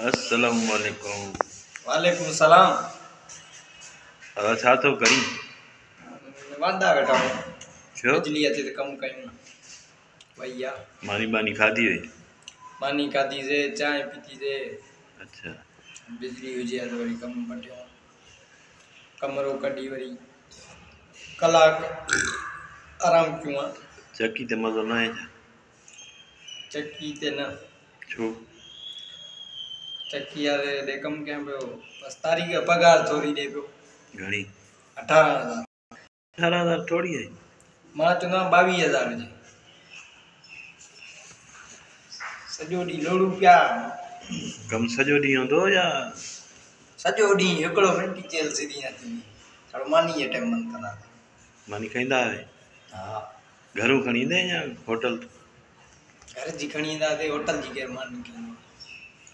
अस्सलामुअलैकुम। वालेकुम सलाम। छा थो करी? वांदा वेठा आहियूं। छो? बिजली अचे त कमु कयूं भैया। मानी बानी खाधी हुई? मानी खाधीसीं, चांहि पीतीसीं। अच्छा। बिजली हुजे त वरी कमु मटियो, कमरो कढी वरी कलाक आराम कयूं आहे। चकी ते मज़ो न आहे छा? चकी ते न। छो? चकी वारे ॾे कमु कयां पियो, बसि तारीख़ पगार थोरी ॾे पियो। घणी? 18,000। 18,000 थोड़ी है। मां चवंदो आहियां 22,000 हुजे। सॼो ॾींहुं लोड़ू पिया। कमु सॼो ॾींहुं हूंदो या? सॼो ॾींहुं हिकिड़ो मिंट चेल सिधी न थींदी। थोरो मानी जे टाइम बंदि कंदा। मानी खाईंदा आहियो? हा। घरों खणी ईंदा या होटल? घर जी खणी ईंदासीं, होटल जी केरु मानी खणी।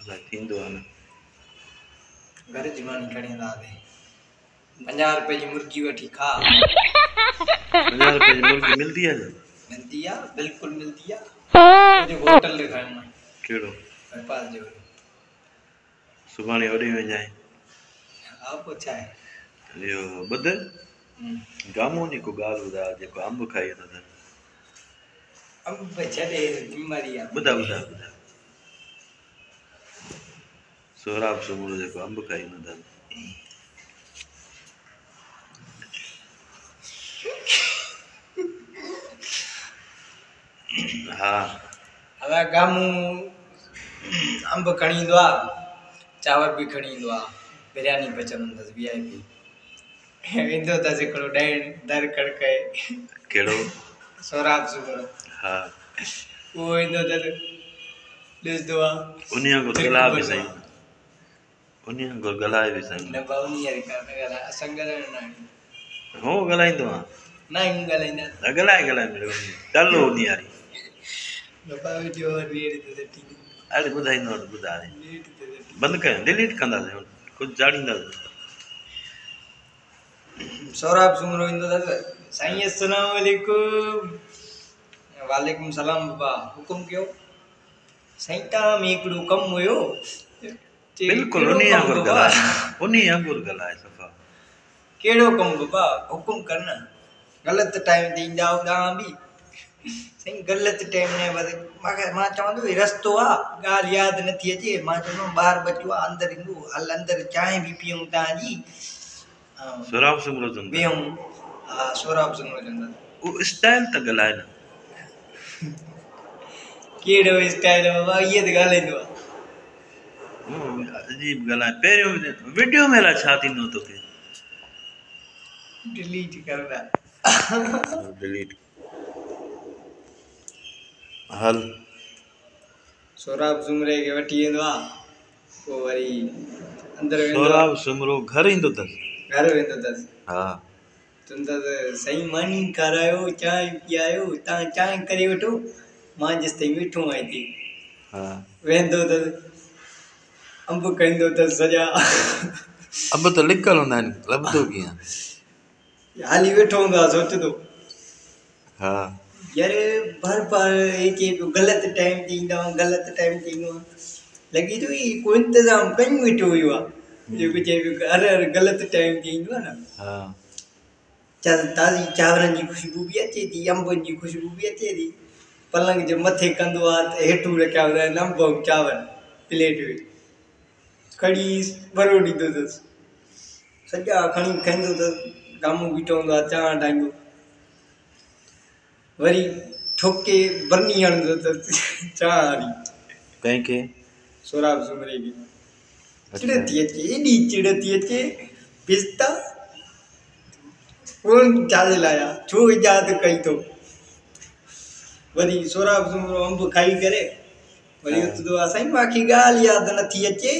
अलाए थींदो आहे न। घर जी मानी खणी ईंदासीं। 50 रुपए जी मुर्गी वठी खा। 50 रुपए जी मुर्गी मिलती है? मिलती आहे, बिल्कुलु मिलती आहे। मुंहिंजे होटल ते खाइणो आहे। कहिड़ो? बाईपास जो। सुभाणे होॾे वञाए। हा पोइ छा आहे? इहो ॿुध, गामो जेको ॻाल्हि ॿुधायो जेको अंब खाई वेंदो अथनि। अंब छॾे, बीमारी आहे। ॿुधा सोराब सुमरो जेको अंब खाई वेंदो अथनि। हा। हवा गामू अंब खणी ईंदो आहे, चांवर बि खणी ईंदो आहे, बिरयानी पचंदो अथसि VIP। वेंदो अथसि हिकिड़ो दर खड़काए। कहिड़ो? सोराब सुमरो। हा। उहो ईंदो अथसि, ॾिसंदो आहे। उन वांगुरु ॻाल्हाए बि सही। उन वांगुरु ॻाल्हाए बि सही। न भाउ उन वारी कान ॻाल्हाए, असां ॻाल्हाइणो न आहे। हो ॻाल्हाईंदो आहे? न आहियूं ॻाल्हाईंदा। ॻाल्हाए मिड़ेई चलो उन वारी। अरे ॿुधाईंदो त ॿुधाए। बंदि कयो, डिलीट कंदासीं, कुझु चाढ़ींदासीं। सोराब सुमरो ईंदो अथसि, साईं अस्सलाम वालेकुम। वालेकुम सलाम बाबा, हुकुम कयो। साईं तव्हां में हिकिड़ो कमु हुयो। बिल्कुलु उन वांगुरु ॻाल्हाए, उन वांगुरु ॻाल्हाए सफ़ा। कहिड़ो कमु बाबा, हुकुम कर न। ग़लति टाइम ते ईंदा आहियो तव्हां बि। साईं ग़लति टाइम न बस मां चवंदो रस्तो आहे, ॻाल्हि यादि नथी अचे। मां चवंदो ॿार बचियो आहे, अंदरि ईंदो हल, अंदरि चांहि बि पीऊं तव्हांजी। सोराब सुमरो चवंदा? वेहूं। हा सोराब सुमरो चवंदा। उहो स्टाइल त ॻाल्हाए न। कहिड़ो स्टाइल बाबा, इहे त ॻाल्हाईंदो आहे। अजीब ॻाल्हाए। पहिरियों वीडियो में अलाए छा थींदो तोखे? डिलीट कर न। डिलीट। हल। सोराब सुमरे खे वठी वेंदो आहे, पोइ वरी अंदरि वेंदो आहे। सोराब सुमरो घर ईंदो अथसि? घर वेंदो अथसि। हा। चवंदा साईं मानी खारायो, चांहि पीआरियो, तव्हां चांहि करे वठो, मां जेसिताईं वेठो आहियां हिते। हा। वेंदो अथसि, अंब खाईंदो अथसि सॼा। अंब त लिकल हूंदा आहिनि, लभंदो कीअं? हाली वेठो हूंदो आहे सोचंदो। हा। यार बार ग़लति टाइम ते ईंदा, ग़लति टाइम ते ईंदो। लॻे थो को इंतज़ाम कयूं वेठो हुयो आहे, जेको चए हर ग़लति टाइम ते ईंदो आहे न। हा। ताज़ी चांवरनि जी ख़ुशबू बि अचे थी, अंबनि जी ख़ुशबू बि अचे थी। पलंग जे मथे कंदो आहे त हेठूं रखिया हूंदा आहिनि अंब ऐं चांवर प्लेट में, खणी भरो ॾींदो अथसि। सॼा खणी खाईंदो अथसि। गामो बीठो हूंदो आहे, चांहि ठाहींदो। वरी ठोके बरनी हणंदो अथसि चांहि वारी। कंहिंखे? सोराब सुमरे खे। चिड़ थी अचे, एॾी चिड़ थी अचे, पिस्ता कोन चाले लाया, छो इजाद कई थो। वरी सोराब सुमरो अंब खाई करे वरी उथंदो आहे, साईं मूंखे ॻाल्हि यादि नथी अचे,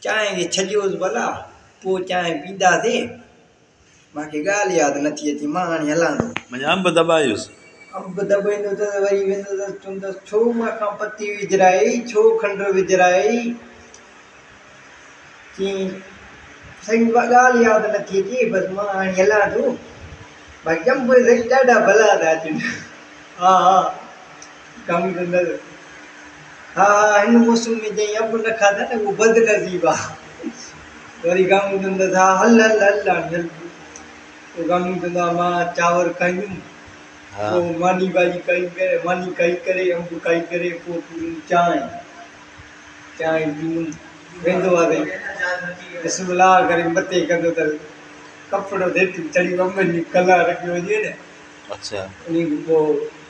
चांहि खे छॾियोसि भला, पोइ चांहि पींदासीं। मूंखे ॻाल्हि यादि नथी अचे, मां हाणे हलां थो। माना अंब दॿायोसि? अंब दॿाईंदो अथसि, वरी वेंदो अथसि, चवंदसि छो मूंखां पती विझराई, छो खंडु विझराई। चई साईं ॻाल्हि यादि नथी अचे, बसि मां हाणे हलां थो। बाक़ी अंब ॾाढा भला था अचनि। हा हा, कमु कंदसि। हाँ इन मौसम में जहीं अब न खाधा ना वो बंद कर दी बा वरी गाँव धंधा था हल हल हल हल तो गाँव धंधा मां चावर खायूं हाँ पोइ मानी भाॼी खाई करे अंब खाई करे पोइ पीऊं चांहि पीऊं वेंदो आहे बिस्मिल्लाह करे मथे कंदो त कपिड़ो हेठि चढ़ी अम्बनि जी कला रखियो हुजे न अच्छा उन खां पोइ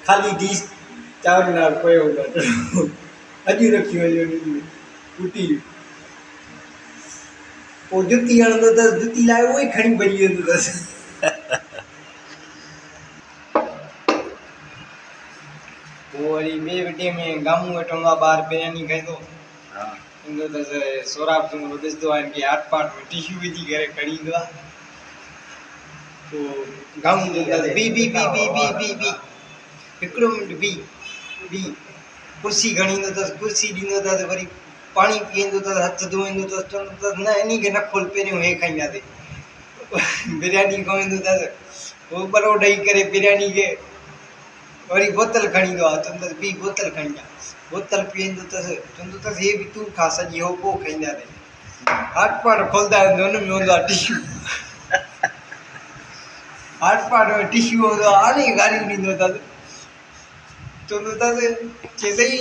ख़ाली डिश चांवरनि लाइ पियो हूंदो अॼु रखी वञो उन में कुटी पोइ जुती हणंदो अथसि जुती लाइ उहो ई खणी भॼी वेंदो अथसि पोइ वरी ॿिए वॾे में गामू वठंदो आहे ॿार बिरयानी खाईंदो हाँ ईंदो अथसि सोराब चूंगड़ो ॾिसंदो आहे हिनखे हाट पाट में टिशू विझी करे खणी ईंदो आहे पोइ गामू अथसि बी हिकिड़ो मिंट बी कुर्सी खणी ईंदो अथसि कुर्सी ॾींदो अथसि वरी पाणी पीअंदो अथसि हथु धोईंदो अथसि चवंदो अथसि न इन खे न खोल पहिरियों हे खाईंदासीं बिरयानी खाईंदो अथसि पोइ ॿरो ॾेई करे बिरयानी खे वरी बोतल खणी ईंदो आहे चवंदो अथसि ॿी बोतल खणी आ बोतल पीअंदो अथसि चवंदो अथसि हे बि तूं खा सॼी हो पोइ खाईंदासीं हाट पाट खोलंदा आहिनि हुन में हूंदो आहे टिशू हाट पाट में टिशू हूंदो आहे हाणे गारियूं ॾींदो अथसि चवंदो अथसि चएसई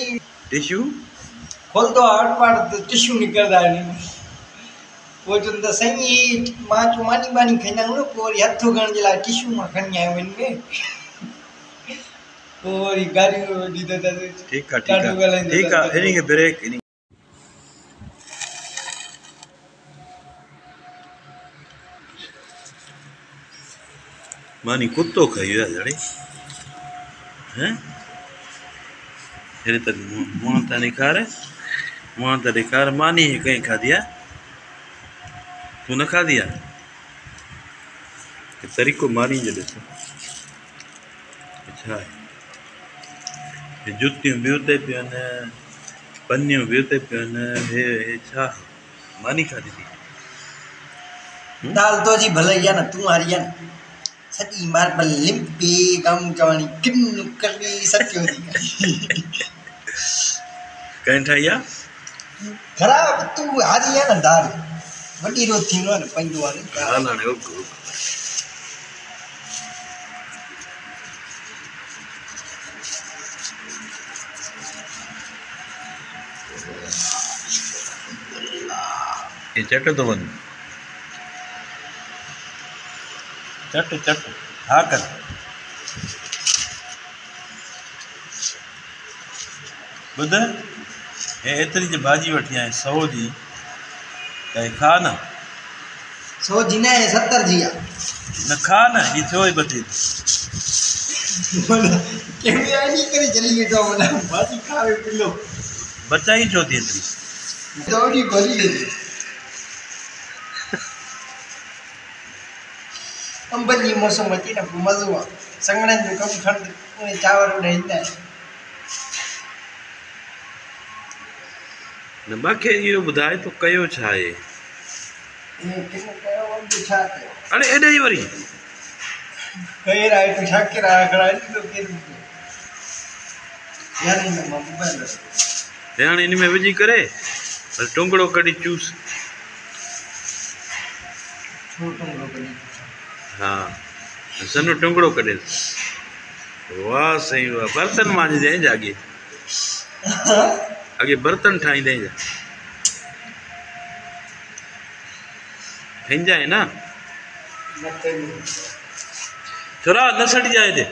टिशू खोलंदो आहे हाट पाट त टिशू निकिरंदा आहिनि पोइ चवंदो अथसि साईं ही मां चयो मानी बानी खाईंदा आहियूं न पोइ वरी हथु उगण जे लाइ टिशू मां खणी आयो हिन में पोइ वरी गारियूं ॾींदो अथसि ठीक है ॾाढो ॻाल्हाईंदो ठीक है अथसि इन्हीं के ब्रेक इन्हीं मानी कुत्तो खाई है जड़े हैं हेरे तक मुँह ता निखार मानी ही कहीं खा दिया तू न खा दिया तरीक़ो मानी जो ॾिस छा आहे जुतियूं ॿियूं ते पियूं आहिनि पनियूं ॿियूं ते पियूं आहिनि हे छा मानी खाधी थी दाल तो जी भलाई आहे न तूं हारी आहे न सॼी मार्बल लिंपी कमु चवणी किन करी सचियो थी कंहिं ठाही आहे ख़राबु तूं हारी आहे न दाल वॾी रोज थींदो आहे न पंहिंजो आहे हा न न ये चट तो बन चट हाँ कर ॿुध हे एतिरी जी भाॼी वठी आहीं 100 जी त खा न 100 जी न 70 जी आहे न खा न ही थियो ई बची केवी आई करे चली वेठो माना भाॼी खावे किलो बचाई छो थी एतिरी दौड़ी भली वेठी अंबनि जी मौसम अचे न पोइ मज़ो आहे सॻड़नि जो कमु खणि उहे चांवर ॾहींदा आहिनि न मूंखे इहो ॿुधाए तो कयो छा आहे अरे एॾे ई वरी केरु आहे तूं छा केरु आहे खड़ा ॾींदो केरु यार इन मां मोबाइल हाणे इन में विझी करे टुंगड़ो कढी चूस हाँ सन्नो टुंगड़ो कढे वाह सही वाह बर्तन मांजदे जागे आगे बर्तन ठाहींदे जा ठहिंजा है ना छोरा न सड़ जाए दे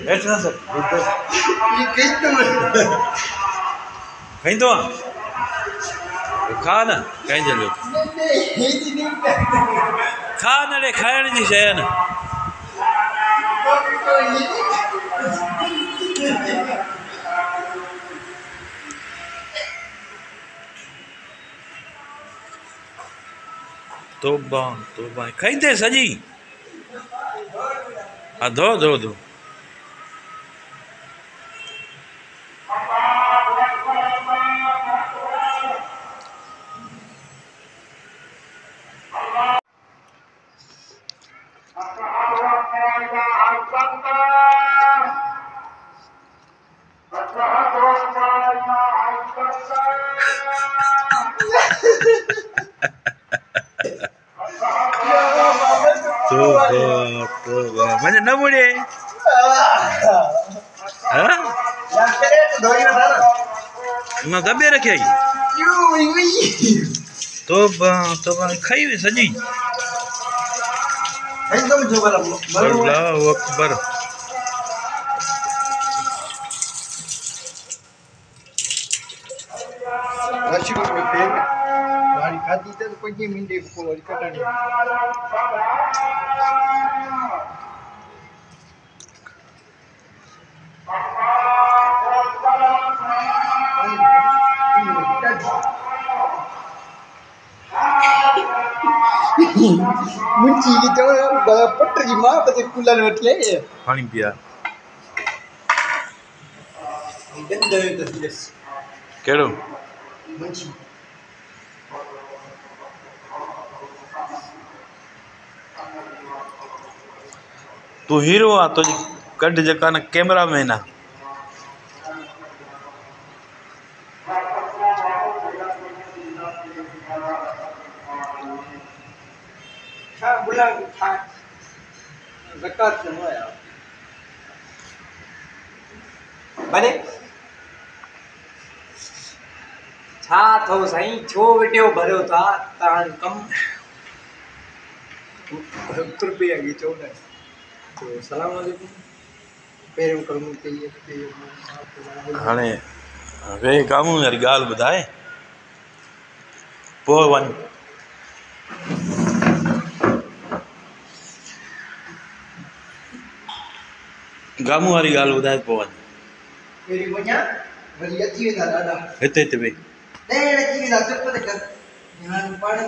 हेठ न सट खाईंदो खा न कहीं जलियो खा न रे खाइण जी शइ न तोबा खाईंदे सॼी हा धो धो धो Thank you. मने न मुड़े हाँ मैं दबे रखे तो खाई हुई सजी अल्लाह अकबर मुंची की तो पट्टर की मां पते कुलन वटले पानी पिया गंदे तस्वीर केड़ो मुंची तू हीरो आ तो कड जका न कैमरा मैन आ हाँ बुला था ज़कात न होया बने छा थो साईं छो वीडियो भरियो था तव्हां कम कृपया की चओ न तो सलाम वालेकुम पहिरियों कम कई हाणे वे कामू यारी ॻाल्हि ॿुधाए पोइ वञ गामू वारी ॻाल्हि ॿुधाए पोइ वञ मेरी वञा वरी अची वेंदा ॾाढा हिते हिते वेही ॾेढ अची वेंदा चुप त कर ध्यानु पाण